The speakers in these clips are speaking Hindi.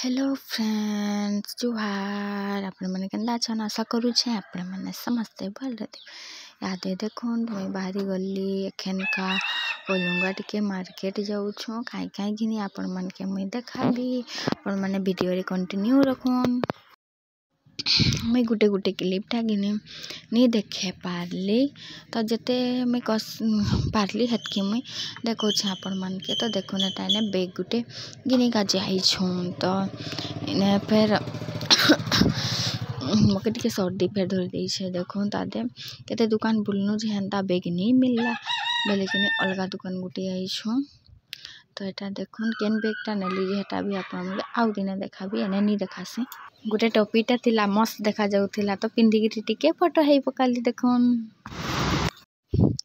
हेलो फ्रेंड्स जुहार आपण मैंने केन्दा छन आशा करू छे आपण मैंने समस्ते भल रहते यादे देखो मुई बाहरी गली एखनका ओलंगा टिके मार्केट जाऊ छु काई काई घिनी आपण मन के मुई देखाबी आपण माने वीडियो रे कंटिन्यू रखुन मैं गुटे गुटे क्लिप टा गिने नहीं देखे पारली तो जते मैं कस पारली हेतकी मुई देखो छे आपण मन के तो देखो ना ताने बैग गुटे गिनी का जाई छु तो इने फिर मके टिके सर्दी फेर धर देई छे देखो तादे केते दुकान बुलनु जे हंता बैग नहीं मिलला बेले किने अलगा दुकान गुटे आई छु तो एटा देखुन केन बैगटा नेली जे हेटा भी आपण मन आउ दिने देखाबी एने नहीं देखासी गोटे टोपीटा थिला मस्त देखा जाउथिला तो पिंदी टिके फोटो हेई पकाली देखुन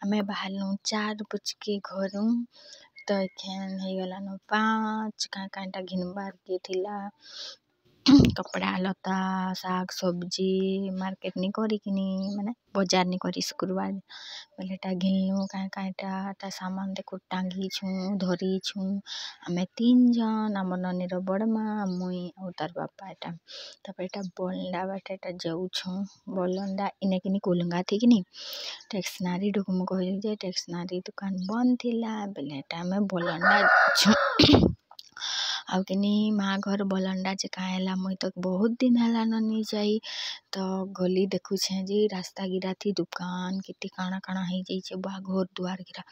हमें बाहरनु 4 बज के घरू तो एखन हेई गला न 5 कांटा घिनबार के थिला कपड़ा लता साग सब्जी मार्केट नहीं करी किनी माने बाजार नहीं करी शुक्रवार बेलेटा घिनलु कांटा सामान देखो टांगी छु धरी छु हमें 3 जन आम ननीर बड़मा मुई और तार बापा एटा तब एटा बोलंडा बाटे एटा जाऊ छु बोलंडा इने किनी कोलंगा थी किनी टेक्सनारी डुकम कहली जे टेक्सनारी दुकान बंद थिला बेलेटा में बोलंडा छु आउ किनी माँ घर बोलंडा जे काहेला मुई तो बहुत दिन हला ननी जाई तो गली देखु छे जी रास्ता गिरा थी दुकान किति काना काना हे जाई छे बा घर दुआर गिरा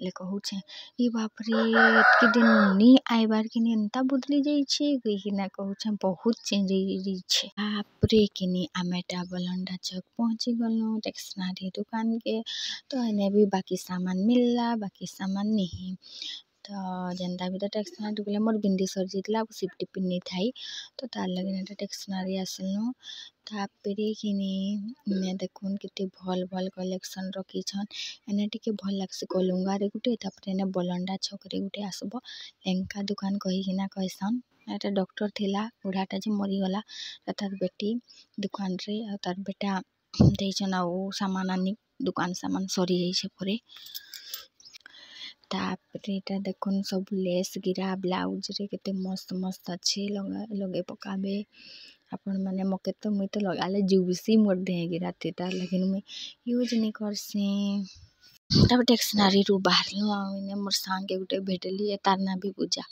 ले कहू छे ई बाप रे इतके दिन नी आइबार किनी एंता बदली जाई छे किना कहू छे बहुत चेंज होई छे बाप रे किनी आमेटा बोलंडा चौक पहुंची गलनु टेक्सनारी दुकान के तो एने भी बाकी सामान मिलला बाकी सामान नहीं तो जेनता भी तो टेक्सनारी दुकान मोर बिंदी सर जीतला सिफ्टी पिन्नी थाई तो तार लगे टेक्सनारी आसलनु तापरे किनी ने देखुन किते भल भल कलेक्शन रखी छन एने टिके भल लागसे कोलुंगा रे गुटे तापरे ने बोलंडा छकरे गुटे आसबो लेंका दुकान कहि किना कहसन एटा डॉक्टर थिला बुढ़ाटा जे मरी गला तार बेटी दुकान रे आ तार बेटा देइछन आ सामान आनी दुकान सामान सरी जाई छे परे तापरे एटा देखुन सब लेस गिरा ब्लाउज रे केते मस्त मस्त अच्छे लगे पकाबे आपण माने मके तो मुई तो लगाले जुबसी मोर दे गिरा तेता लेकिन मुई यूज नहीं करसी तब टेक्सनारी रु बाहरनु आउने मोर सांग के गुटे भेटली तार ना भी पूजा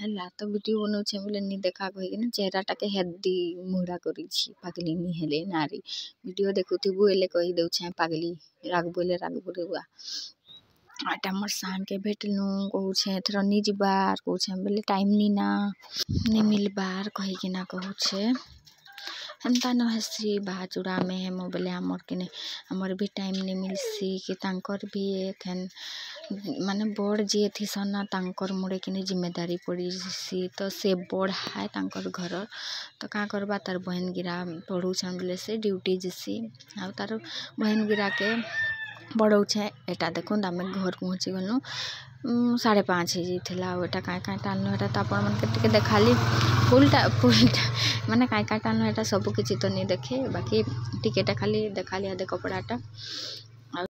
हला तो वीडियो बनो छे बोले नी देखा कहि के चेहरा टाके हेदी मुड़ा करी छी पागली नी हेले नारी वीडियो देखुथिबु एले कहि देउ छे पागली रागबो रे बुआ आटा मोर सांग के भेटलु कहू छे थोड़ा नी जिबार कहू छे बोले टाइम नी ना नी मिलबार कहि के ना कहू छे हंता न हसी बाजुड़ा में है मोबाइल हमर किने हमर भी टाइम नहीं मिलसी कि तांकर भी एखन माने बड़ जे थी सना तांकर मुड़े किने जिम्मेदारी पड़ी सी तो से बड़ है तांकर घर तो का करबा तार बहन गिरा पढ़ू छन बोले से ड्यूटी जसी आ तार बहन गिरा के बड़ौ छे एटा देखुन आमे घर पहुंची गनु 5:30 हे जिथिला ओटा काय काय टालनु एटा त आपण मन के टिके देखाली फुल माने काय काय टालनु एटा सब किछि तो नहीं देखे बाकी टिकेटा खाली देखाली आदे कपड़ाटा